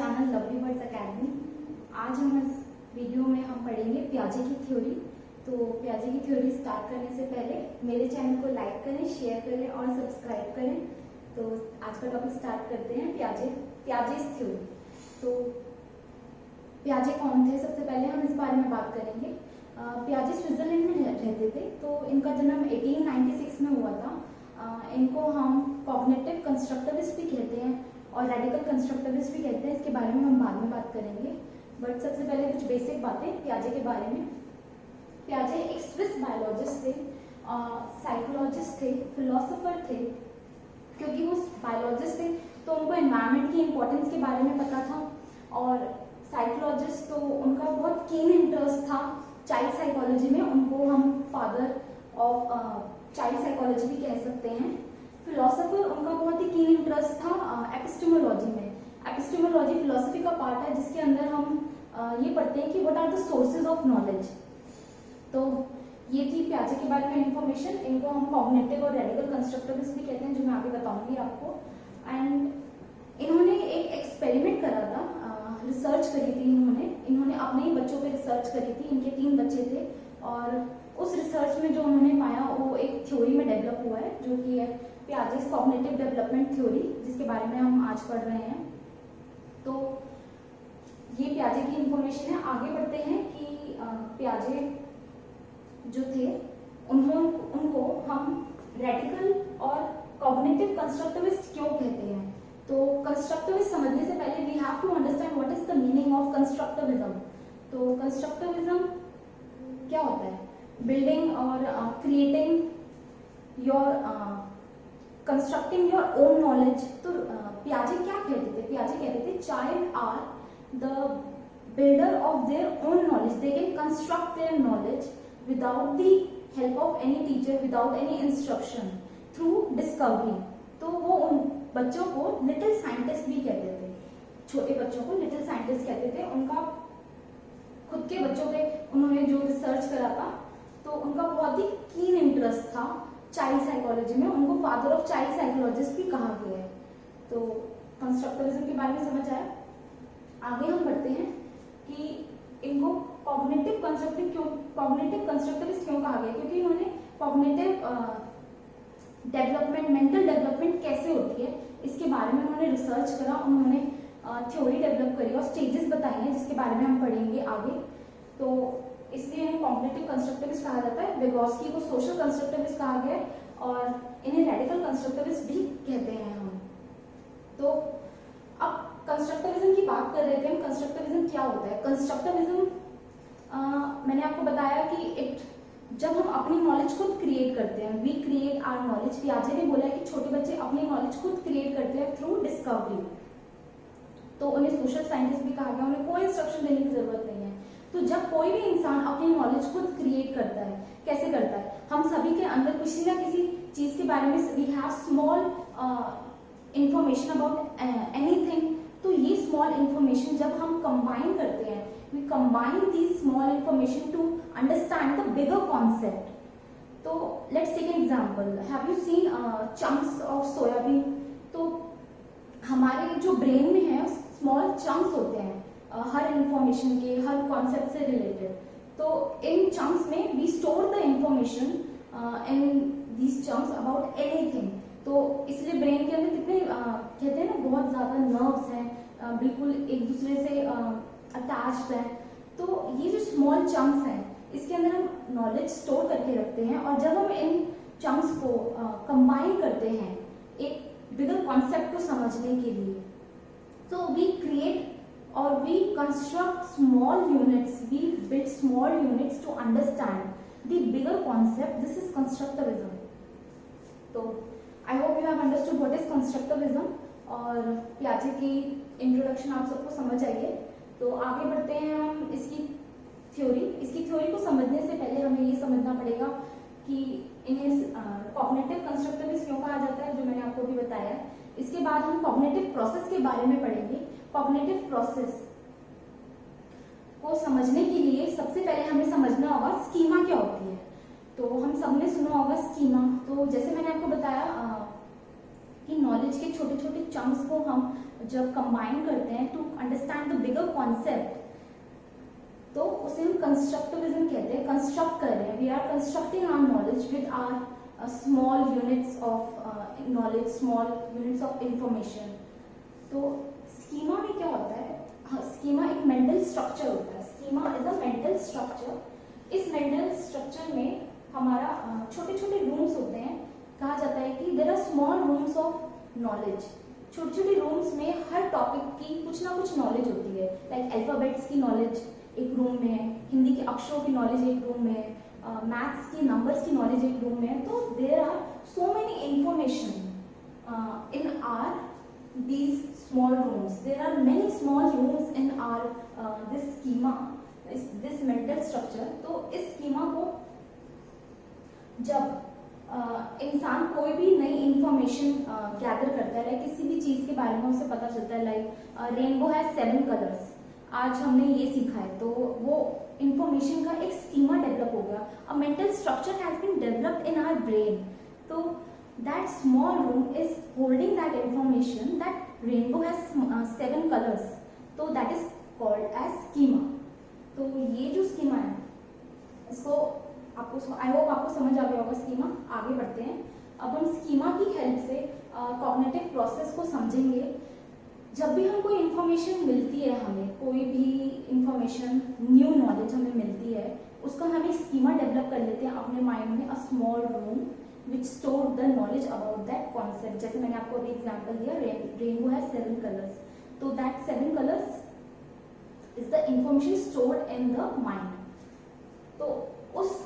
Channel lovely words academy. आज हम इस वीडियो में हम पढ़ेंगे प्याजे की थ्योरी। तो प्याजे की थ्योरी स्टार्ट करने से पहले मेरे चैनल को लाइक करें, शेयर करें और सब्सक्राइब करें। तो आज का टॉपिक स्टार्ट करते हैं, प्याजे's थ्योरी। तो प्याजे कौन थे, सबसे पहले हम इस बारे में बात करेंगे। प्याजे स्विट्जरलैंड में रहते थे, तो इनका जन्म 1896 में हुआ था। इनको हम कॉग्निटिव कंस्ट्रक्टिविस्ट भी कहते हैं और रेडिकल कंस्ट्रक्टिविस्ट भी कहते हैं। इसके बारे में हम बाद में बात करेंगे, बट सबसे पहले कुछ बेसिक बातें प्याजे के बारे में। प्याजे एक स्विस बायोलॉजिस्ट थे, साइकोलॉजिस्ट थे, फिलोसोफर थे। क्योंकि वो बायोलॉजिस्ट थे तो उनको एनवायरनमेंट की इम्पोर्टेंस के बारे में पता था, और साइकोलॉजिस्ट तो उनका बहुत कीन इंटरेस्ट था चाइल्ड साइकोलॉजी में। उनको हम फादर ऑफ चाइल्ड साइकोलॉजी भी कह सकते हैं। फिलोसोफर, उनका बहुत ही कीन इंटरेस्ट था एपिस्टेमोलॉजी में। एपिस्टेमोलॉजी फिलोसफी का पार्ट है जिसके अंदर हम ये पढ़ते हैं कि what are the sources of knowledge. तो ये थी प्याजे के बारे में इंफॉर्मेशन। इनको हम कॉग्निटिव और रेडिकल कंस्ट्रक्टिविस्ट भी कहते हैं, जो मैं आगे बताऊंगी आपको। एंड इन्होंने एक एक्सपेरिमेंट करा था, रिसर्च करी थी इन्होंने अपने ही बच्चों पे रिसर्च करी थी। इनके 3 बच्चे थे और उस रिसर्च में जो उन्होंने पाया वो एक थ्योरी में डेवलप हुआ है, जो कि है प्याजे's कॉग्निटिव डेवलपमेंट थ्योरी, जिसके बारे में हम आज पढ़ रहे हैं। तो ये प्याजे की इंफॉर्मेशन है। आगे बढ़ते हैं कि प्याजे जो थे उनको हम रेडिकल और कॉग्निटिव कंस्ट्रक्टिविस्ट क्यों कहते हैं। तो कंस्ट्रक्टिविस्ट समझने से पहले we have to understand what is the meaning of constructivism. तो कंस्ट्रक्टिविज्म क्या होता है? बिल्डिंग और creating your constructing your own knowledge. तो प्याजे क्या कहते थे? प्याजे कहते थे child are the builder of their own knowledge, they can construct their knowledge without the help of any teacher, without any instruction, through discovery। तो वो उन बच्चों को लिटिल साइंटिस्ट भी कहते थे, छोटे बच्चों को लिटिल साइंटिस्ट कहते थे। उनका खुद के बच्चों पे उन्होंने जो रिसर्च करा था, तो उनका बहुत ही कीन इंटरेस्ट था चाइल्ड साइकोलॉजी में। उनको फादर ऑफ चाइल्ड साइकोलॉजिस्ट भी कहा गया है। तो कंस्ट्रक्टिविज्म के बारे में समझ आया। आगे हम बढ़ते हैं कि इनको कॉग्निटिव कंस्ट्रक्टिविस्ट क्यों कहा गया, क्योंकि इन्होंने कॉग्निटिव डेवलपमेंट, मेंटल डेवलपमेंट कैसे होती है इसके बारे में उन्होंने रिसर्च करा। उन्होंने थ्योरी डेवलप करी और स्टेजेस बताई हैं, जिसके बारे में हम पढ़ेंगे आगे। तो इसलिए इन्हें कॉग्निटिव कंस्ट्रक्टिविस्ट कहा जाता है। विगोस्की को सोशल कंस्ट्रक्टिविस्ट कहा गया है और इन्हें रेडिकल कंस्ट्रक्टिविस्ट भी कहते हैं हम। तो अब कंस्ट्रक्टिविज्म की बात कर रहे थे हम। कंस्ट्रक्टिविज्म क्या होता है? कंस्ट्रक्टिविज्म मैंने आपको बताया कि जब हम अपनी नॉलेज खुद क्रिएट करते हैं, वी क्रिएट आवर नॉलेज। प्याजे ने बोला कि छोटे बच्चे अपनी नॉलेज खुद क्रिएट करते हैं थ्रू डिस्कवरी। तो उन्हें सोशल साइंटिस्ट भी कहा गया, उन्हें कोई इंस्ट्रक्शन देने की जरूरत नहीं है। तो जब कोई भी इंसान अपनी नॉलेज खुद क्रिएट करता है, कैसे करता है? हम सभी के अंदर किसी ना किसी चीज के बारे में we have small information about anything. तो ये स्मॉल इंफॉर्मेशन जब हम कंबाइन करते हैं, we combine these small information to understand the bigger concept. तो let's take an example. Have you seen chunks of soyabean? तो हमारे जो ब्रेन में है स्मॉल चंक्स होते हैं हर इंफॉर्मेशन के, हर कॉन्सेप्ट से रिलेटेड। तो इन चंक्स में we store the information in these chunks about anything। तो इसलिए ब्रेन के अंदर कितने कहते हैं ना, बहुत ज्यादा नर्व्स हैं, बिल्कुल एक दूसरे से अटैच्ड है। तो ये जो स्मॉल चंक्स हैं, इसके अंदर हम नॉलेज स्टोर करके रखते हैं, और जब हम इन चंक्स को कंबाइन करते हैं एक बिगर कॉन्सेप्ट को समझने के लिए, तो वी क्रिएट और we construct small units, we build small units to understand the bigger concept. This is constructivism. तो I hope you have understood what is constructivism, और प्याजे की इंट्रोडक्शन आप सबको समझ आई है। तो आगे बढ़ते हैं हम इसकी थ्योरी को समझने से पहले हमें ये समझना पड़ेगा कि इन्हें कॉग्निटिव कंस्ट्रक्टिविस्ट क्यों कहा जाता है, जो मैंने आपको भी बताया है। इसके बाद हम कॉग्निटिव प्रोसेस के बारे में पढ़ेंगे। कॉग्निटिव प्रोसेस को समझने के लिए सबसे पहले हमें समझना होगा स्कीमा क्या होती है। तो हम सबने सुना होगा स्कीमा। तो जैसे मैंने आपको बताया कि नॉलेज के छोटे छोटे चंक्स को हम जब कंबाइन करते हैं to understand the bigger concept, तो उसे हम कंस्ट्रक्टिविज्म कहते हैं। कंस्ट्रक्ट कर रहे हैं, we are constructing our knowledge with our small units of knowledge, small units of information. तो स्कीमा में क्या होता है, स्कीमा एक मेंटल स्ट्रक्चर होता है। Schema is a mental structure. इस मेंटल स्ट्रक्चर में हमारा छोटे छोटे रूम्स होते हैं। कहा जाता है कि there are small rooms of knowledge. छोटे छोटे रूम्स में हर टॉपिक की कुछ ना कुछ नॉलेज होती है। लाइक अल्फाबेट्स की नॉलेज एक रूम में है, हिंदी के अक्षरों की नॉलेज एक रूम में है, मैथ्स की नंबर्स की नॉलेज एक रूम में है। तो there are so many information in our these small rooms. There are many small rooms in our this schema, this mental structure. तो इस schema को जब इंसान कोई भी नई इंफॉर्मेशन गैदर करता है, लाइक किसी भी चीज के बारे में उसे पता चलता है, लाइक रेनबो हैज 7 कलर्स, आज हमने ये सीखा है, तो वो इंफॉर्मेशन का एक स्कीमा डेवलप हो गया। A mental structure has been developed in our brain. तो that small room is holding that information that rainbow has 7 colors, so that is called as schema. तो ये जो schema है, इसको आपको आई होप आपको समझ आ गया होगा schema। आगे बढ़ते हैं। अब हम schema की हेल्प से कॉग्निटिव प्रोसेस को समझेंगे। जब भी हम कोई इंफॉर्मेशन मिलती है, हमें कोई भी इंफॉर्मेशन, न्यू नॉलेज हमें मिलती है, उसका हम एक स्कीमा डेवलप कर लेते हैं अपने माइंड में। A small room which stored the knowledge about that concept. जैसे मैंने आपको अभी एग्जांपल दिया, rainbow has 7 colors, तो that 7 colors is the information stored in the mind. तो उस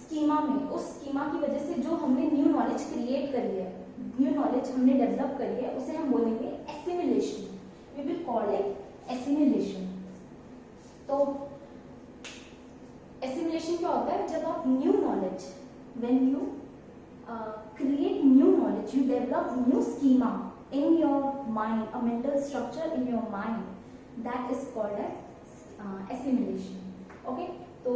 स्कीमा में, उस स्कीमा की वजह से जो हमने न्यू नॉलेज क्रिएट करी है, न्यू नॉलेज हमने डेवलप करी है, उसे हम बोलेंगे assimilation. We will call it assimilation. तो एसिमिलेशन क्या होता है, जब आप new knowledge, when you create new knowledge, you develop new schema in your mind, a mental structure in your mind, that is called as assimilation. Okay, तो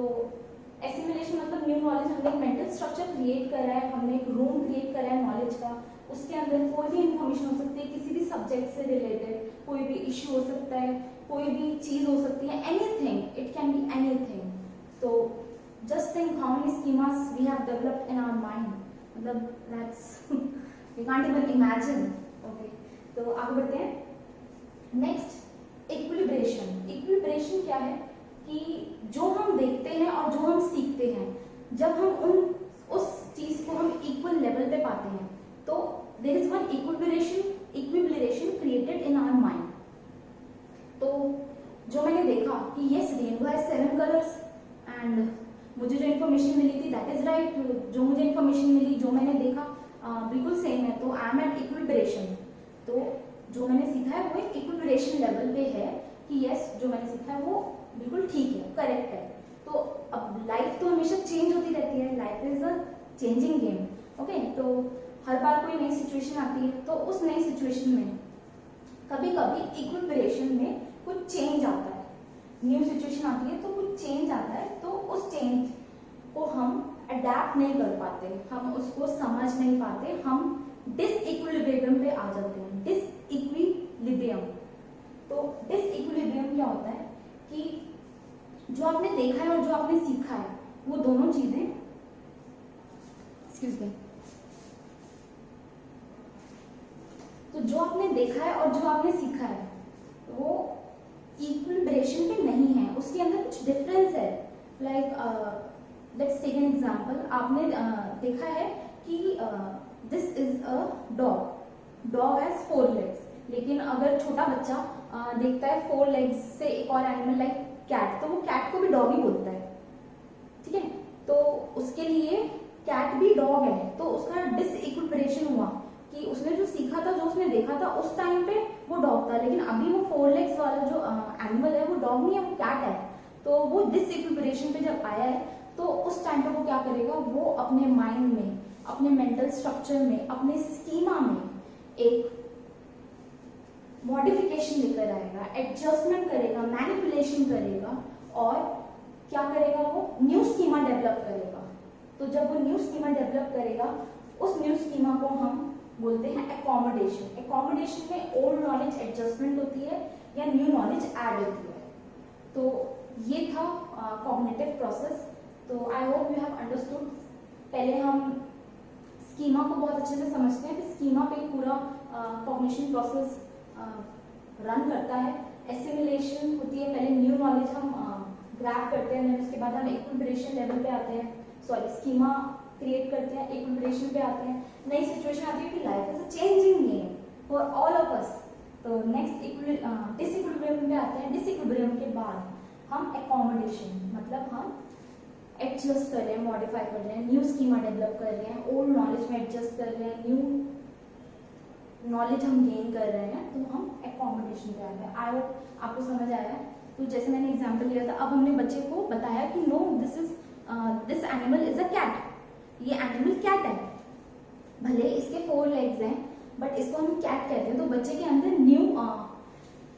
assimilation मतलब new knowledge, हमने एक मेंटल स्ट्रक्चर क्रिएट करा है, हमने एक room create करा है नॉलेज का, उसके अंदर कोई भी इंफॉर्मेशन हो सकती है, किसी भी सब्जेक्ट से रिलेटेड कोई भी इश्यू हो सकता है, कोई भी चीज हो सकती है, anything, it can be anything. तो just think how many schemas we have developed in our mind. मतलब that's we can't even imagine. Okay, तो आगे बढ़ते हैं। Next equilibration. इक्विलिब्रेशन क्या है कि जो हम देखते हैं और जो हम सीखते हैं, जब हम उस चीज को हम इक्वल लेवल पे पाते हैं, तो there is one equilibration created in our mind. तो जो मैंने देखा कि yes rainbow has 7 colours and मुझे जो इन्फॉर्मेशन मिली थी दैट इज राइट, जो मुझे इन्फॉर्मेशन मिली, जो मैंने देखा बिल्कुल सेम है, तो आई एम एट इक्विलिब्रेशन। तो जो मैंने सीखा है वो एक इक्विलिब्रेशन लेवल पे है कि यस जो मैंने सीखा है वो बिल्कुल ठीक है, करेक्ट है। तो अब लाइफ तो हमेशा चेंज होती रहती है, life is a changing game. Okay, तो हर बार कोई नई सिचुएशन आती है, तो उस नई सिचुएशन में कभी कभी इक्विलिब्रेशन में कुछ चेंज आता है, न्यू सिचुएशन आती है तो कुछ चेंज आता है, तो उस चेंज को हम अडेप्ट नहीं कर पाते, हम उसको समझ नहीं पाते, हम डिसइक्विलिब्रियम पे आ जाते हैं। डिसइक्विलिब्रियम, तो डिसइक्विलिब्रियम क्या होता है कि जो आपने देखा है और जो आपने सीखा है वो दोनों चीजें, एक्सक्यूज मी, तो जो आपने देखा है और जो आपने सीखा है वो इक्विलिब्रेशन पे नहीं है, उसके अंदर कुछ डिफरेंस है। Like let's take an example. आपने देखा है कि this is a dog, dog has 4 legs, लेकिन अगर छोटा बच्चा देखता है 4 legs से एक और एनिमल लाइक कैट, तो वो कैट को भी डॉग ही बोलता है, ठीक है। तो उसके लिए कैट भी डॉग है, तो उसका डिसइक्विलिब्रेशन हुआ कि उसने जो सीखा था, जो उसने देखा था उस टाइम पे वो डॉग था, लेकिन अभी वो 4 legs वाला जो एनिमल है वो डॉग नहीं है, वो कैट है। तो वो डिसइक्विलिब्रेशन पे जब आया है, तो उस टाइम पे वो क्या करेगा, वो अपने माइंड में, अपने मेंटल स्ट्रक्चर में, अपने स्कीमा में एक मॉडिफिकेशन लेकर आएगा, एडजस्टमेंट करेगा, मैनिपुलेशन करेगा और क्या करेगा, वो न्यू स्कीमा डेवलप करेगा। तो जब वो न्यू स्कीमा डेवलप करेगा, उस न्यू स्कीमा को हम बोलते हैं एकोमोडेशन। एकोमोडेशन में ओल्ड नॉलेज एडजस्टमेंट होती है या न्यू नॉलेज ऐड होती है। तो ये था कॉग्निटिव प्रोसेस। तो I hope you have understood. पहले हम स्कीमा को बहुत अच्छे से समझते हैं कि स्कीमा पे पूरा कॉग्निशन प्रोसेस रन करता है। एसिमिलेशन होती है, पहले न्यू नॉलेज हम ग्रैब करते हैं, उसके बाद हम इक्विलिब्रेशन लेवल पे आते हैं, सॉरी स्कीमा क्रिएट करते हैं, इक्विलिब्रेशन पे आते हैं। नई सिचुएशन आती है कि life is a changing game for all of us. तो नेक्स्ट डिसइक्विलिब्रियम पे आते हैं। डिसइक्विलिब्रियम के बाद हम एकोमोडेशन, मतलब हम एडजस्ट कर रहे हैं, मॉडिफाई कर रहे हैं, न्यू स्कीमा डेवलप कर रहे हैं, ओल्ड नॉलेज में एडजस्ट कर रहे हैं, न्यू नॉलेज हम गेन कर रहे हैं, तो हम एकोमोडेशन पे आ गए। आई होप आपको समझ आया है। तो जैसे मैंने एग्जांपल लिया था, अब हमने बच्चे को बताया कि no this animal is a cat, ये एनिमल कैट है, भले इसके 4 लेग्स हैं बट इसको हम कैट कहते हैं। तो बच्चे के अंदर न्यू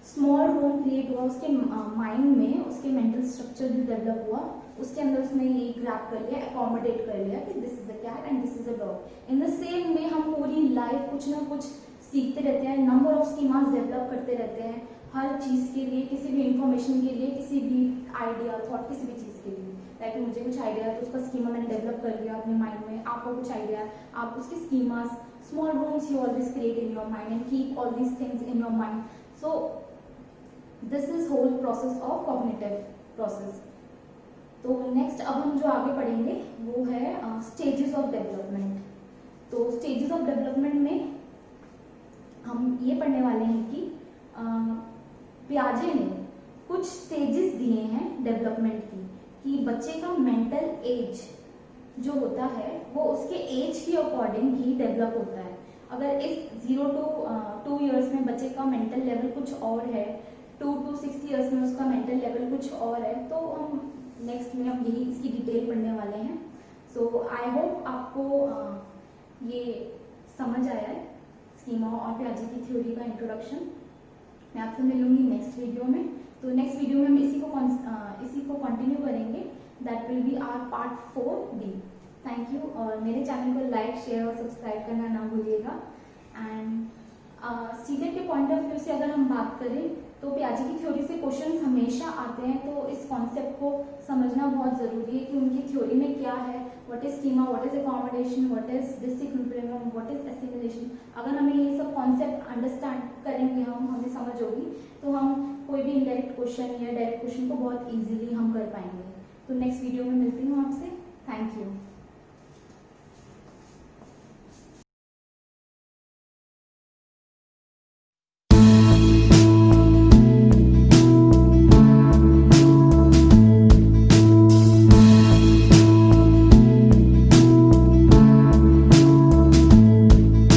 स्मॉल रूम क्रिएट हुआ, उसके माइंड में उसके मेंटल स्ट्रक्चर भी डेवलप हुआ, उसके अंदर उसने ये ग्रैब कर लिया, एकोमोडेट कर लिया कि this is a cat and this is a dog. In the same way हम पूरी लाइफ कुछ ना कुछ सीखते रहते हैं, नंबर ऑफ स्कीमास डेवलप करते रहते हैं, हर चीज़ के लिए, किसी भी इंफॉर्मेशन के लिए, किसी भी आइडिया थॉट, किसी भी चीज़ के लिए। लाइक मुझे कुछ आइडिया है तो उसका स्कीमा मैंने डेवलप कर लिया अपने माइंड में, आपको कुछ आइडिया है, आप उसके schemas, small rooms you always create in your mind and keep all these things in your mind. So this is whole process of cognitive process. तो नेक्स्ट अब हम जो आगे पढ़ेंगे वो है स्टेजेस ऑफ डेवलपमेंट। तो स्टेजेस ऑफ डेवलपमेंट में हम ये पढ़ने वाले हैं कि पियाजे ने कुछ स्टेजेस दिए हैं डेवलपमेंट की, कि बच्चे का मेंटल एज जो होता है वो उसके एज के अकॉर्डिंग ही डेवलप होता है। अगर इस 0 to 2 इयर्स में बच्चे का मेंटल लेवल कुछ और है, 2 to 6 इयर्स में उसका मेंटल लेवल कुछ और है, तो हम नेक्स्ट में हम यही इसकी डिटेल पढ़ने वाले हैं। सो आई होप आपको ये समझ आया है स्कीमा और पियाजे की थ्योरी का इंट्रोडक्शन। मैं आपसे मिलूंगी नेक्स्ट वीडियो में। तो नेक्स्ट वीडियो में हम इसी को कंटिन्यू करेंगे, that will be our part 4D। Thank you, और मेरे चैनल को लाइक, शेयर और सब्सक्राइब करना ना भूलिएगा। एंड सीधे के पॉइंट ऑफ व्यू से अगर हम बात करें तो पियाजे की थ्योरी से क्वेश्चंस हमेशा आते हैं, तो इस कॉन्सेप्ट को समझना बहुत ज़रूरी है कि उनकी थ्योरी में क्या है, what is schema, what is accommodation, what is disequilibrium, what is assimilation. अगर हमें ये सब कॉन्सेप्ट अंडरस्टैंड करेंगे, हमें समझ होगी, तो हम कोई भी इनडायरेक्ट क्वेश्चन या डायरेक्ट क्वेश्चन को बहुत ईजिली हम कर पाएंगे। तो नेक्स्ट वीडियो में मिलती हूँ आपसे। Thank you.